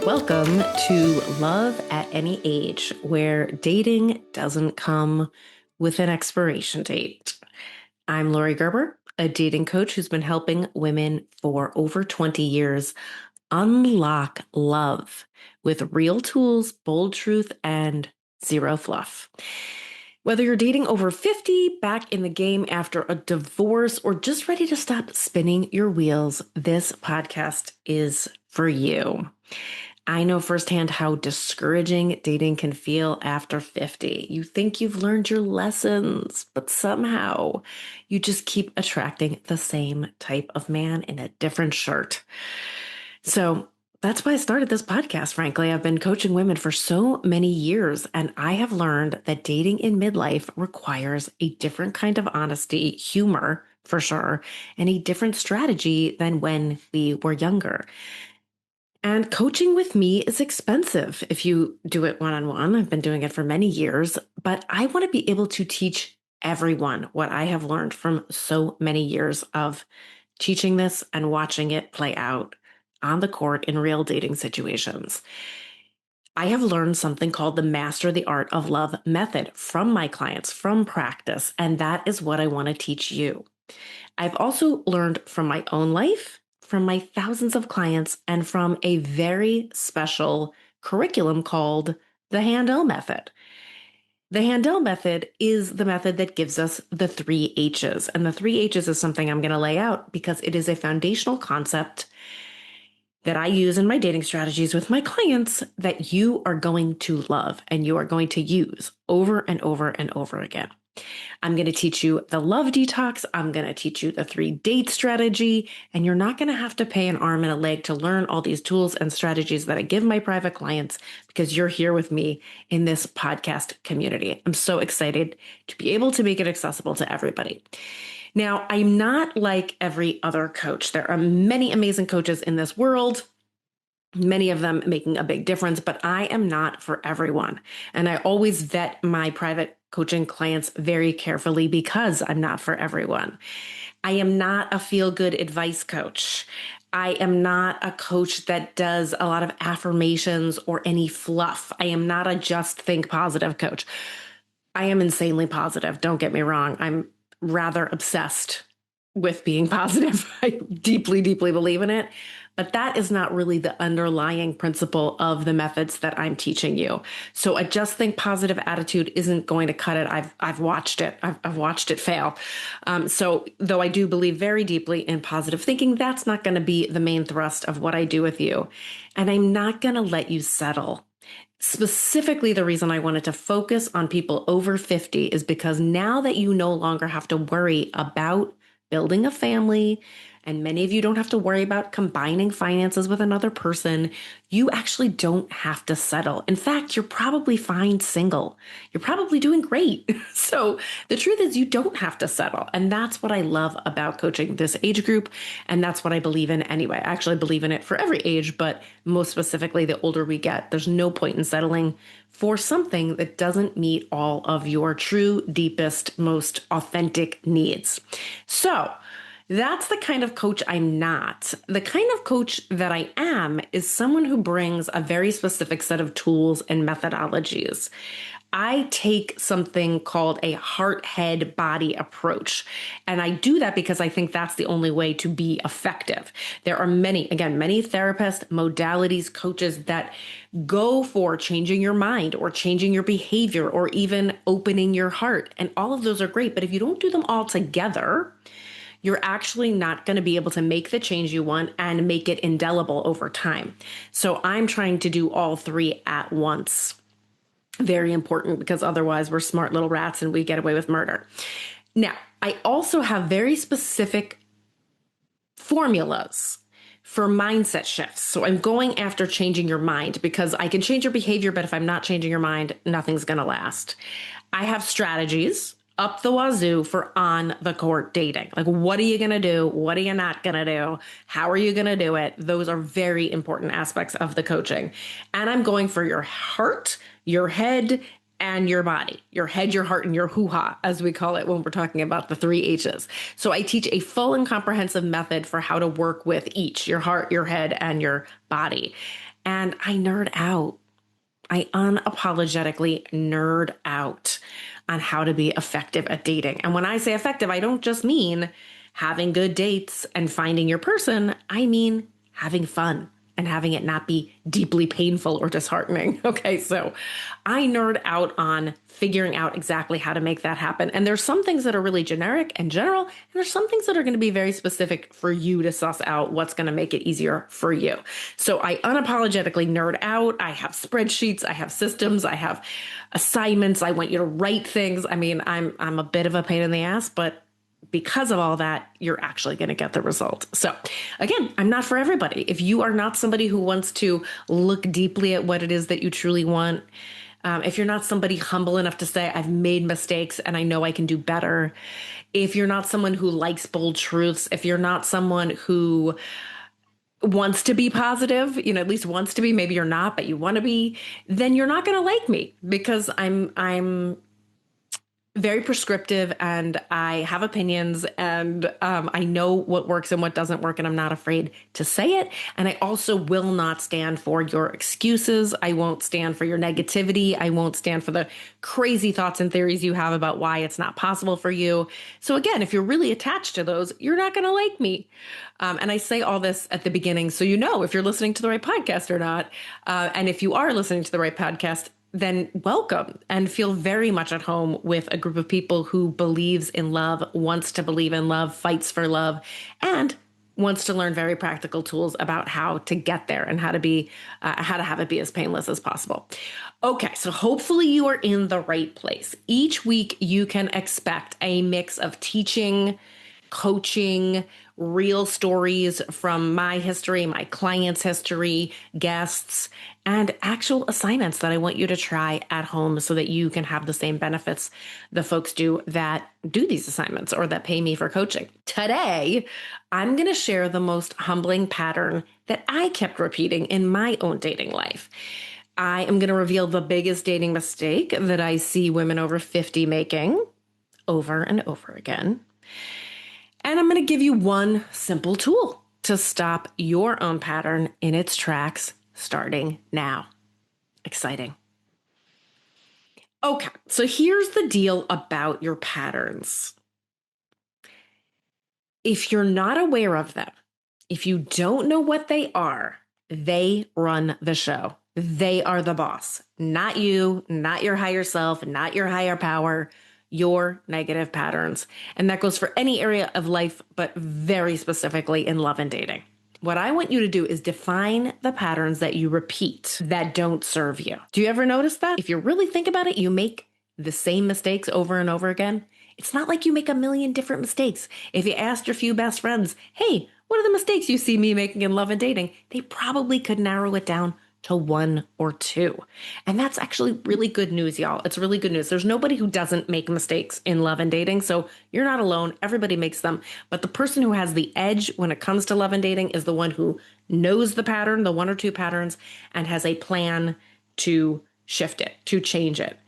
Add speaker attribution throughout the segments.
Speaker 1: Welcome to Love at Any Age, where dating doesn't come with an expiration date. I'm Laurie Gerber, a dating coach who's been helping women for over 20 years unlock love with real tools, bold truth, and zero fluff. Whether you're dating over 50, back in the game after a divorce, or just ready to stop spinning your wheels, this podcast is for you. I know firsthand how discouraging dating can feel after 50. You think you've learned your lessons, but somehow you just keep attracting the same type of man in a different shirt. So that's why I started this podcast, frankly. I've been coaching women for so many years, and I have learned that dating in midlife requires a different kind of honesty, humor for sure, and a different strategy than when we were younger. And coaching with me is expensive if you do it one-on-one. I've been doing it for many years, but I want to be able to teach everyone what I have learned from so many years of teaching this and watching it play out on the court in real dating situations. I have learned something called the Master the Art of Love method from my clients, from practice, and that is what I want to teach you. I've also learned from my own life, from my thousands of clients, and from a very special curriculum called the Handel method. The Handel method is the method that gives us the 3 H's. And the 3 H's is something I'm going to lay out because it is a foundational concept that I use in my dating strategies with my clients that you are going to love and you are going to use over and over and over again. I'm going to teach you the love detox. I'm going to teach you the 3-date strategy, and you're not going to have to pay an arm and a leg to learn all these tools and strategies that I give my private clients because you're here with me in this podcast community. I'm so excited to be able to make it accessible to everybody. Now, I'm not like every other coach. There are many amazing coaches in this world, many of them making a big difference, but I am not for everyone. And I always vet my private coaching clients very carefully because I'm not for everyone. I am not a feel-good advice coach. I am not a coach that does a lot of affirmations or any fluff. I am not a just think positive coach. I am insanely positive. Don't get me wrong. I'm rather obsessed with being positive. I deeply, deeply believe in it. But that is not really the underlying principle of the methods that I'm teaching you. So a just think positive attitude isn't going to cut it. I've watched it. I've watched it fail. So though I do believe very deeply in positive thinking, that's not going to be the main thrust of what I do with you. And I'm not going to let you settle. Specifically, the reason I wanted to focus on people over 50 is because now that you no longer have to worry about building a family, and many of you don't have to worry about combining finances with another person, you actually don't have to settle. In fact, you're probably fine single. You're probably doing great. So the truth is you don't have to settle. And that's what I love about coaching this age group. And that's what I believe in anyway. I actually believe in it for every age, but most specifically, the older we get, there's no point in settling for something that doesn't meet all of your true, deepest, most authentic needs. So that's the kind of coach I'm not. The kind of coach that I am is someone who brings a very specific set of tools and methodologies. I take something called a heart, head, body approach. And I do that because I think that's the only way to be effective. There are many therapists, modalities, coaches that go for changing your mind or changing your behavior or even opening your heart. And all of those are great. But if you don't do them all together, you're actually not going to be able to make the change you want and make it indelible over time. So I'm trying to do all 3 at once. Very important because otherwise we're smart little rats and we get away with murder. Now, I also have very specific formulas for mindset shifts. So I'm going after changing your mind because I can change your behavior, but if I'm not changing your mind, nothing's going to last. I have strategies up the wazoo for on the court dating. Like, what are you going to do? What are you not going to do? How are you going to do it? Those are very important aspects of the coaching. And I'm going for your heart, your head, and your body, your head, your heart, and your hoo-ha, as we call it when we're talking about the 3 H's. So I teach a full and comprehensive method for how to work with each, your heart, your head, and your body. And I nerd out. I unapologetically nerd out on how to be effective at dating. And when I say effective, I don't just mean having good dates and finding your person. I mean having fun and having it not be deeply painful or disheartening. Okay, so I nerd out on figuring out exactly how to make that happen. And there's some things that are really generic and general, and there's some things that are going to be very specific for you to suss out what's going to make it easier for you. So I unapologetically nerd out. I have spreadsheets, I have systems, I have assignments. I want you to write things. I mean, I'm a bit of a pain in the ass, but because of all that, you're actually going to get the result. So again, I'm not for everybody. If you are not somebody who wants to look deeply at what it is that you truly want, if you're not somebody humble enough to say, I've made mistakes and I know I can do better, if you're not someone who likes bold truths, if you're not someone who wants to be positive, at least wants to be, maybe you're not, but you want to be, then you're not going to like me because I'm very prescriptive and I have opinions and I know what works and what doesn't work and I'm not afraid to say it. And I also will not stand for your excuses. I won't stand for your negativity. I won't stand for the crazy thoughts and theories you have about why it's not possible for you. So again, if you're really attached to those, you're not going to like me. And I say all this at the beginning so you know if you're listening to the right podcast or not. And if you are listening to the right podcast, then welcome and feel very much at home with a group of people who believes in love, wants to believe in love, fights for love, and wants to learn very practical tools about how to get there and how to have it be as painless as possible. Okay, so hopefully you are in the right place. Each week you can expect a mix of teaching, coaching, real stories from my history, my clients' history, guests, and actual assignments that I want you to try at home so that you can have the same benefits the folks do that do these assignments or that pay me for coaching. Today, I'm going to share the most humbling pattern that I kept repeating in my own dating life. I am going to reveal the biggest dating mistake that I see women over 50 making over and over again. And I'm going to give you one simple tool to stop your own pattern in its tracks starting now. Exciting. Okay, so here's the deal about your patterns. If you're not aware of them, if you don't know what they are, they run the show. They are the boss, not you, not your higher self, not your higher power, your negative patterns. And that goes for any area of life, but very specifically in love and dating. What I want you to do is define the patterns that you repeat that don't serve you. Do you ever notice that? If you really think about it, you make the same mistakes over and over again. It's not like you make a million different mistakes. If you asked your few best friends, hey, what are the mistakes you see me making in love and dating? They probably could narrow it down to one or two. And that's actually really good news, y'all. It's really good news. There's nobody who doesn't make mistakes in love and dating. So you're not alone. Everybody makes them. But the person who has the edge when it comes to love and dating is the one who knows the pattern, the one or two patterns, and has a plan to shift it, to change it,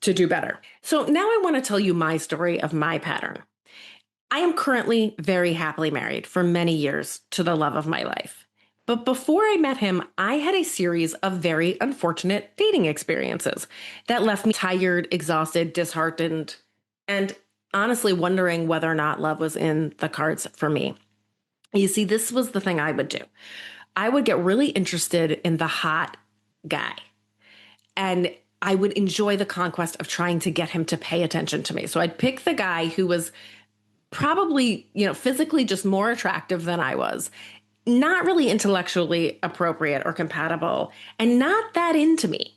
Speaker 1: to do better. So now I want to tell you my story of my pattern. I am currently very happily married for many years to the love of my life. But before I met him, I had a series of very unfortunate dating experiences that left me tired, exhausted, disheartened, and honestly wondering whether or not love was in the cards for me. You see, this was the thing I would do. I would get really interested in the hot guy, and I would enjoy the conquest of trying to get him to pay attention to me. So I'd pick the guy who was probably, physically just more attractive than I was, not really intellectually appropriate or compatible, and not that into me.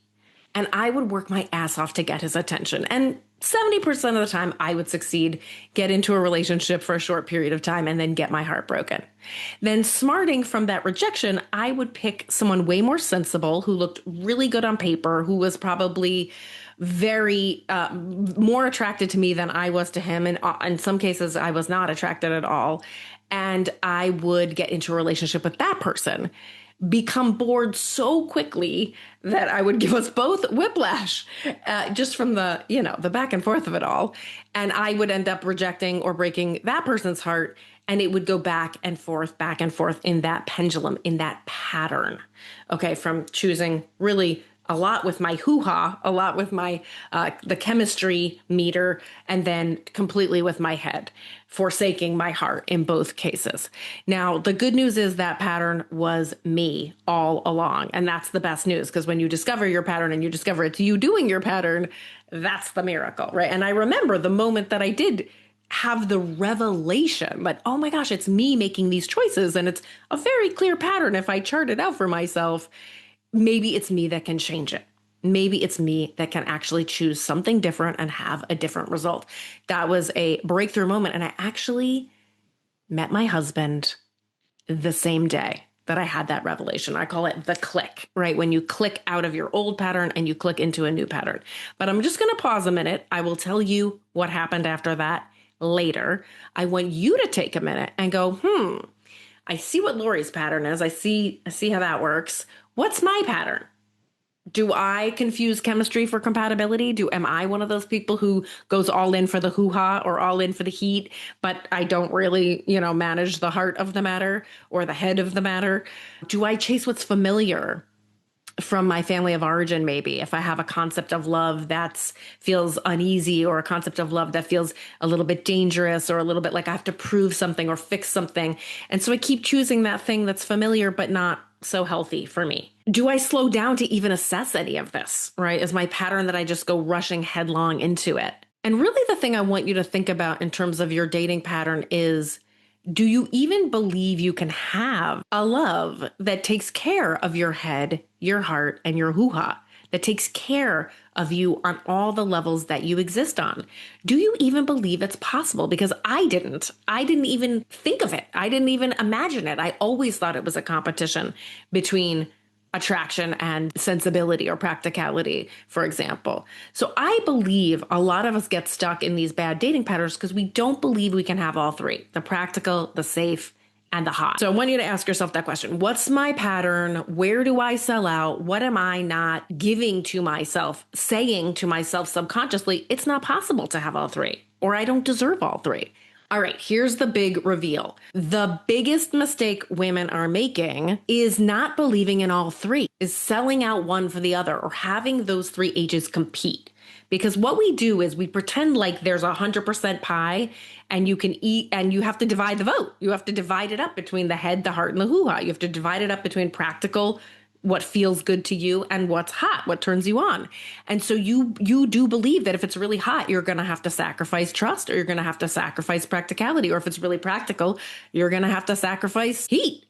Speaker 1: And I would work my ass off to get his attention. And 70% of the time I would succeed, get into a relationship for a short period of time, and then get my heart broken. Then smarting from that rejection, I would pick someone way more sensible who looked really good on paper, who was probably very more attracted to me than I was to him. And in some cases, I was not attracted at all. And I would get into a relationship with that person, become bored so quickly that I would give us both whiplash just from the back and forth of it all. And I would end up rejecting or breaking that person's heart And it would go back and forth in that pendulum, in that pattern. Okay, from choosing really a lot with my hoo-ha, a lot with my the chemistry meter, and then completely with my head, forsaking my heart in both cases. Now, the good news is that pattern was me all along. And that's the best news, because when you discover your pattern and you discover it's you doing your pattern, that's the miracle, right? And I remember the moment that I did have the revelation that, oh my gosh, it's me making these choices. And it's a very clear pattern. If I chart it out for myself, maybe it's me that can change it. Maybe it's me that can actually choose something different and have a different result. That was a breakthrough moment. And I actually met my husband the same day that I had that revelation. I call it the click, right? When you click out of your old pattern and you click into a new pattern. But I'm just going to pause a minute. I will tell you what happened after that later. I want you to take a minute and go, I see what Laurie's pattern is. I see how that works. What's my pattern? Do I confuse chemistry for compatibility? Am I one of those people who goes all in for the hoo-ha or all in for the heat, but I don't really, manage the heart of the matter or the head of the matter? Do I chase what's familiar from my family of origin? Maybe if I have a concept of love that feels uneasy, or a concept of love that feels a little bit dangerous, or a little bit like I have to prove something or fix something. And so I keep choosing that thing that's familiar, but not so healthy for me. Do I slow down to even assess any of this, right? Is my pattern that I just go rushing headlong into it? And really the thing I want you to think about in terms of your dating pattern is, do you even believe you can have a love that takes care of your head, your heart, and your hoo-ha, that takes care of you on all the levels that you exist on? Do you even believe it's possible? Because I didn't. I didn't even think of it. I didn't even imagine it. I always thought it was a competition between attraction and sensibility or practicality, for example. So I believe a lot of us get stuck in these bad dating patterns because we don't believe we can have all three: the practical, the safe, and the hot. So I want you to ask yourself that question. What's my pattern? Where do I sell out? What am I not giving to myself, saying to myself subconsciously, it's not possible to have all three, or I don't deserve all three? All right, here's the big reveal. The biggest mistake women are making is not believing in all three, is selling out one for the other, or having those three H's compete. Because what we do is we pretend like there's 100% pie and you can eat, and you have to divide the vote. You have to divide it up between the head, the heart, and the hoo-ha. You have to divide it up between practical, what feels good to you, and what's hot, what turns you on. And so you do believe that if it's really hot, you're going to have to sacrifice trust, or you're going to have to sacrifice practicality. Or if it's really practical, you're going to have to sacrifice heat.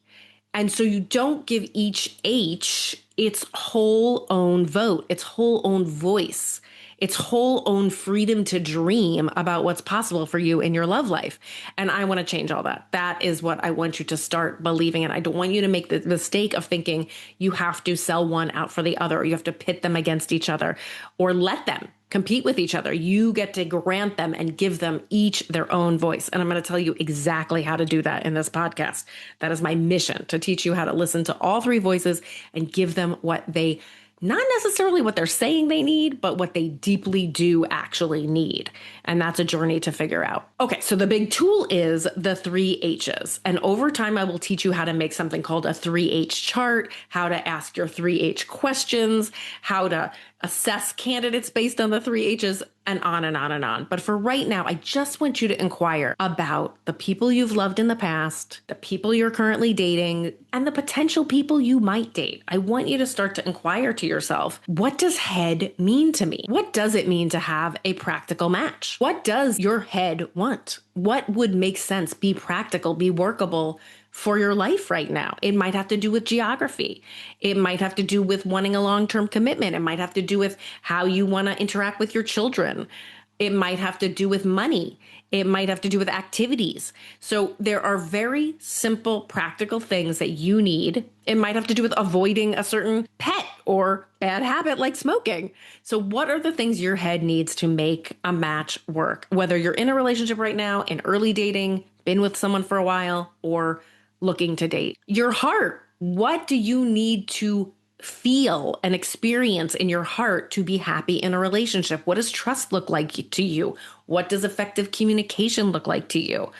Speaker 1: And so you don't give each H its whole own vote, its whole own voice, its whole own freedom to dream about what's possible for you in your love life. And I want to change all that. That is what I want you to start believing in. I don't want you to make the mistake of thinking you have to sell one out for the other, or you have to pit them against each other, or let them compete with each other. You get to grant them and give them each their own voice. And I'm going to tell you exactly how to do that in this podcast. That is my mission, to teach you how to listen to all three voices and give them what they, not necessarily what they're saying they need, but what they deeply do actually need. And that's a journey to figure out. Okay, so the big tool is the 3 H's. And over time, I will teach you how to make something called a 3H chart, how to ask your 3H questions, how to assess candidates based on the 3 H's, and on and on and on. But for right now, I just want you to inquire about the people you've loved in the past, the people you're currently dating, and the potential people you might date. I want you to start to inquire to yourself, what does head mean to me? What does it mean to have a practical match? What does your head want? What would make sense, be practical, be workable for your life right now? It might have to do with geography. It might have to do with wanting a long-term commitment. It might have to do with how you want to interact with your children. It might have to do with money. It might have to do with activities. So there are very simple, practical things that you need. It might have to do with avoiding a certain pet or bad habit like smoking. So what are the things your head needs to make a match work? Whether you're in a relationship right now, in early dating, been with someone for a while, or looking to date. Your heart. What do you need to feel and experience in your heart to be happy in a relationship? What does trust look like to you? What does effective communication look like to you?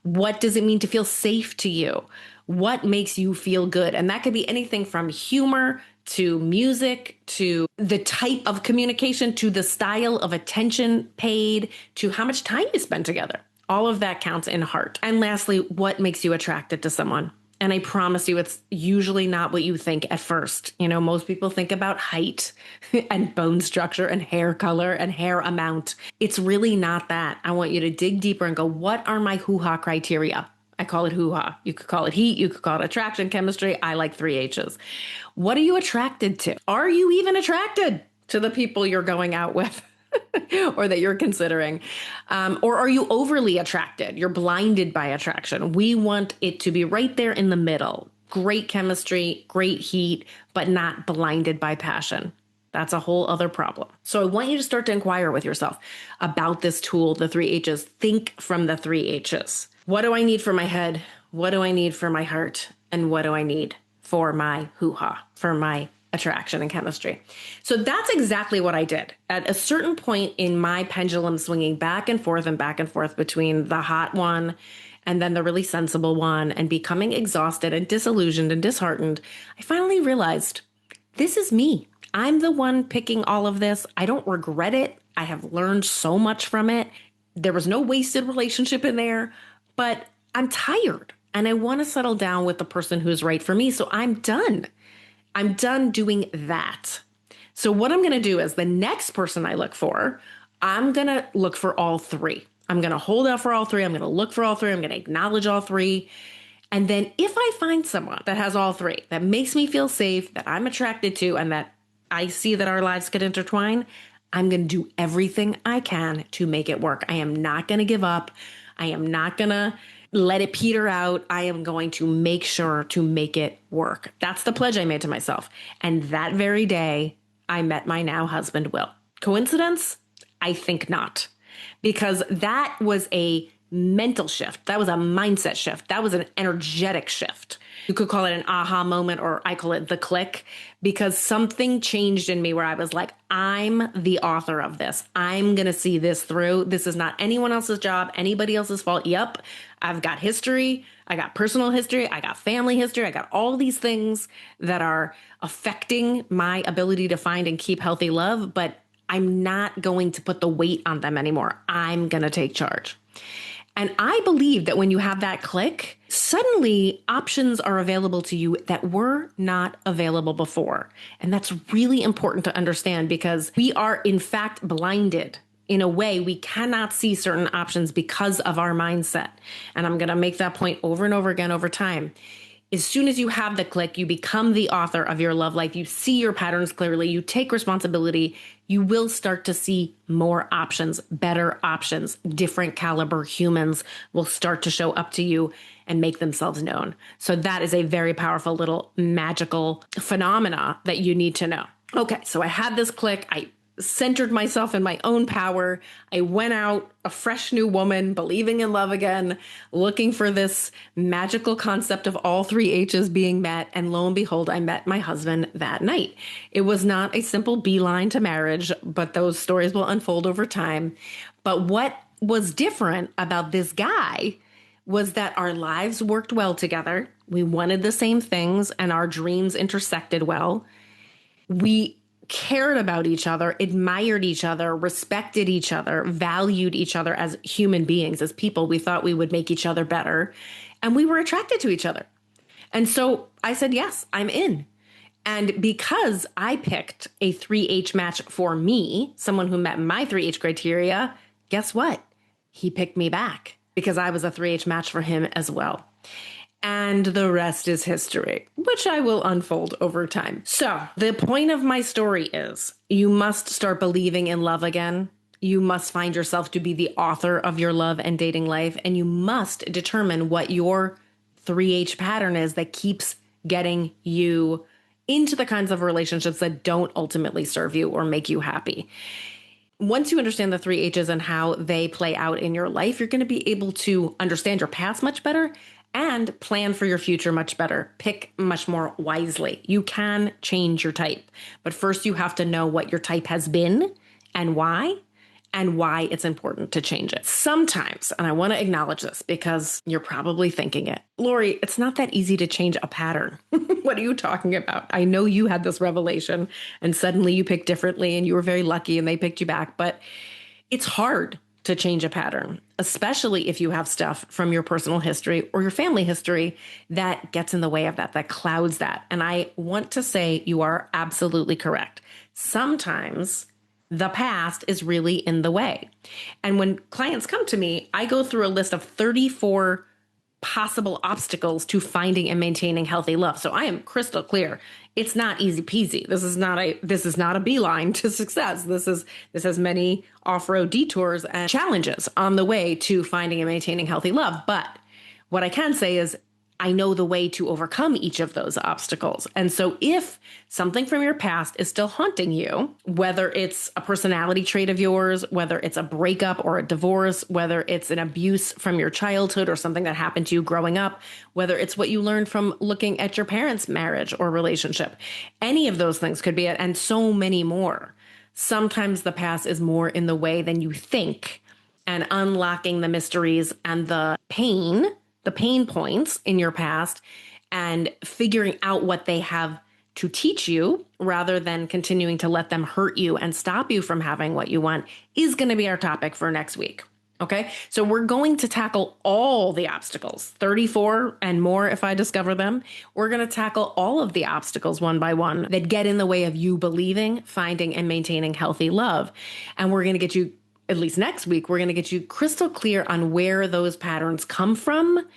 Speaker 1: What does it mean to feel safe to you? What makes you feel good? And that could be anything from humor to music to the type of communication to the style of attention paid to how much time you spend together. All of that counts in heart. And lastly, what makes you attracted to someone? And I promise you, it's usually not what you think at first. You know, most people think about height and bone structure and hair color and hair amount. It's really not that. I want you to dig deeper and go, what are my hoo-ha criteria? I call it hoo-ha. You could call it heat. You could call it attraction, chemistry. I like 3H's. What are you attracted to? Are you even attracted to the people you're going out with? Or that you're considering? Or are you overly attracted? You're blinded by attraction. We want it to be right there in the middle. Great chemistry, great heat, but not blinded by passion. That's a whole other problem. So I want you to start to inquire with yourself about this tool, the 3H's. Think from the 3H's. What do I need for my head? What do I need for my heart? And what do I need for my hoo-ha, for my attraction and chemistry? So that's exactly what I did. At a certain point in my pendulum swinging back and forth between the hot one and then the really sensible one and becoming exhausted and disillusioned and disheartened, I finally realized this is me. I'm the one picking all of this. I don't regret it. I have learned so much from it. There was no wasted relationship in there, but I'm tired and I want to settle down with the person who's right for me. So I'm done. I'm done doing that. So what I'm going to do is the next person I look for, I'm going to look for all three. I'm going to hold out for all three. I'm going to look for all three. I'm going to acknowledge all three. And then if I find someone that has all three, that makes me feel safe, that I'm attracted to, and that I see that our lives could intertwine, I'm going to do everything I can to make it work. I am not going to give up. I am not going to let it peter out. I am going to make sure to make it work. That's the pledge I made to myself. And that very day, I met my now husband, Will. Coincidence? I think not. Because that was a mental shift. That was a mindset shift. That was an energetic shift. You could call it an aha moment, or I call it the click, because something changed in me where I was like, I'm the author of this. I'm going to see this through. This is not anyone else's job, anybody else's fault. Yep, I've got history. I got personal history. I got family history. I got all these things that are affecting my ability to find and keep healthy love, but I'm not going to put the weight on them anymore. I'm going to take charge. And I believe that when you have that click, suddenly options are available to you that were not available before. And that's really important to understand because we are in fact blinded. In a way, we cannot see certain options because of our mindset. And I'm going to make that point over and over again over time. As soon as you have the click, you become the author of your love life. You see your patterns clearly. You take responsibility. You will start to see more options, better options, different caliber humans will start to show up to you and make themselves known. So that is a very powerful little magical phenomena that you need to know. Okay, so I had this click. I centered myself in my own power. I went out a fresh new woman, believing in love again, looking for this magical concept of all 3H's being met. And lo and behold, I met my husband that night. It was not a simple beeline to marriage, but those stories will unfold over time. But what was different about this guy was that our lives worked well together. We wanted the same things and our dreams intersected well. We cared about each other, admired each other, respected each other, valued each other as human beings, as people. We thought we would make each other better, and we were attracted to each other. And so I said, yes, I'm in. And because I picked a 3H match for me, someone who met my 3H criteria, guess what? He picked me back because I was a 3H match for him as well. And the rest is history, which I will unfold over time. So the point of my story is you must start believing in love again. You must find yourself to be the author of your love and dating life. And you must determine what your 3H pattern is that keeps getting you into the kinds of relationships that don't ultimately serve you or make you happy. Once you understand the 3H's and how they play out in your life, you're going to be able to understand your past much better and plan for your future much better. Pick much more wisely. You can change your type, but first you have to know what your type has been and why, and why it's important to change it. Sometimes, and I want to acknowledge this because you're probably thinking it, Laurie, it's not that easy to change a pattern. What are you talking about? I know you had this revelation and suddenly you picked differently and you were very lucky and they picked you back, but it's hard to change a pattern, especially if you have stuff from your personal history or your family history that gets in the way of that, that clouds that. And I want to say you are absolutely correct. Sometimes the past is really in the way. And when clients come to me, I go through a list of 34 possible obstacles to finding and maintaining healthy love. So I am crystal clear. It's not easy peasy. This is not a beeline to success. This has many off-road detours and challenges on the way to finding and maintaining healthy love. But what I can say is I know the way to overcome each of those obstacles. And so if something from your past is still haunting you, whether it's a personality trait of yours, whether it's a breakup or a divorce, whether it's an abuse from your childhood or something that happened to you growing up, whether it's what you learned from looking at your parents' marriage or relationship, any of those things could be it, and so many more. Sometimes the past is more in the way than you think, and unlocking the mysteries and the pain points in your past and figuring out what they have to teach you rather than continuing to let them hurt you and stop you from having what you want is going to be our topic for next week. Okay, so we're going to tackle all the obstacles, 34 and more if I discover them. We're going to tackle all of the obstacles one by one that get in the way of you believing, finding, and maintaining healthy love. And we're going to get you, at least next week, we're going to get you crystal clear on where those patterns come from,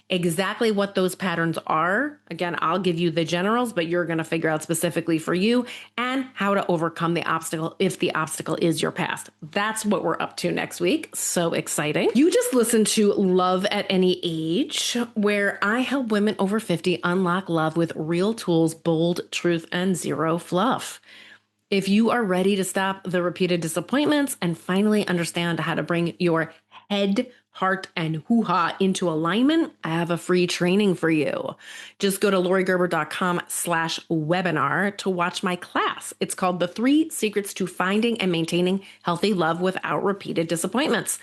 Speaker 1: exactly what those patterns are. Again, I'll give you the generals, but you're going to figure out specifically for you and how to overcome the obstacle if the obstacle is your past. That's what we're up to next week. So exciting. You just listened to Love at Any Age, where I help women over 50 unlock love with real tools, bold truth, and zero fluff. If you are ready to stop the repeated disappointments and finally understand how to bring your head, heart, and hoo-ha into alignment, I have a free training for you. Just go to lauriegerber.com/webinar to watch my class. It's called The 3 Secrets to Finding and Maintaining Healthy Love Without Repeated Disappointments.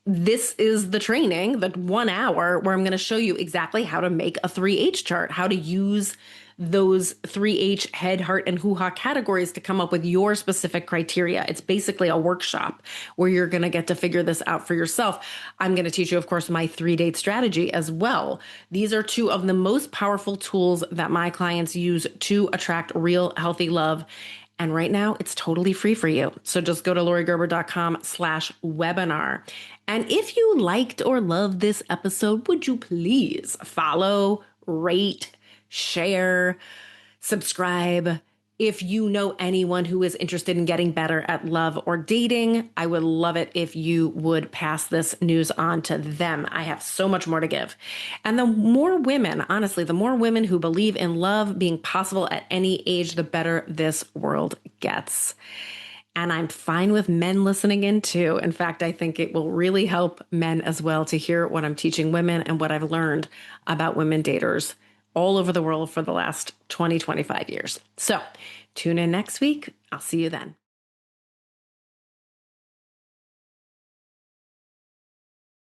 Speaker 1: This is the training, the 1 hour, where I'm going to show you exactly how to make a 3H chart, how to use those 3H head, heart, and hoo-ha categories to come up with your specific criteria. It's basically a workshop where you're going to get to figure this out for yourself. I'm going to teach you, of course, my 3-date strategy as well. These are 2 of the most powerful tools that my clients use to attract real healthy love. And right now it's totally free for you. So just go to lauriegerber.com/webinar. And if you liked or loved this episode, would you please follow, rate, share, subscribe. If you know anyone who is interested in getting better at love or dating, I would love it if you would pass this news on to them. I have so much more to give. And the more women, honestly, the more women who believe in love being possible at any age, the better this world gets. And I'm fine with men listening in too. In fact, I think it will really help men as well to hear what I'm teaching women and what I've learned about women daters all over the world for the last 20, 25 years. So tune in next week. I'll see you then.